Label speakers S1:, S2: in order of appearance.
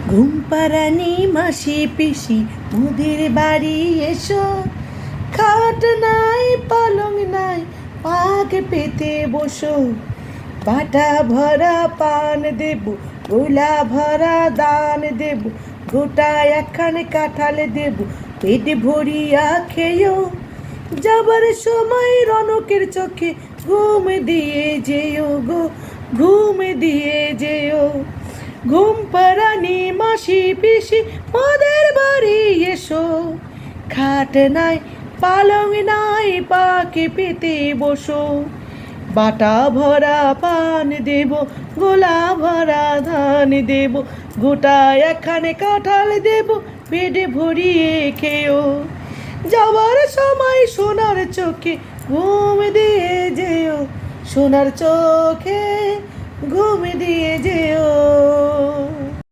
S1: ঘুম পাড়ানি মাসি পিসি মোদের বাড়ি এসো, খাট নাই পালং নাই পাক পেতে বসো, বাটা ভরা পান দেব, গোলা ভরা দান দেব, গোটা একখানে কাঁঠাল দেব, পেট ভরিয়া খেয়েও, যাবার সময় রনকের চোখে ঘুম দিয়ে যেও গো, ঘুম দিয়ে যেও। ঘুম পাড়ানি মাসি পিসি মোদের বাড়ি এসো, খাট নাই পালং নাই পাকে পেতে বসো, বাটা ভরা পান দেব, গোলা ভরা ধান দেব, গোটা একখানে কাঁঠাল দেব, পেট ভরিয়ে খেয়েও, যাওয়ার সময় সোনার চোখে ঘুম দিয়ে যেও, সোনার চোখে ঘুম দিয়ে যেও।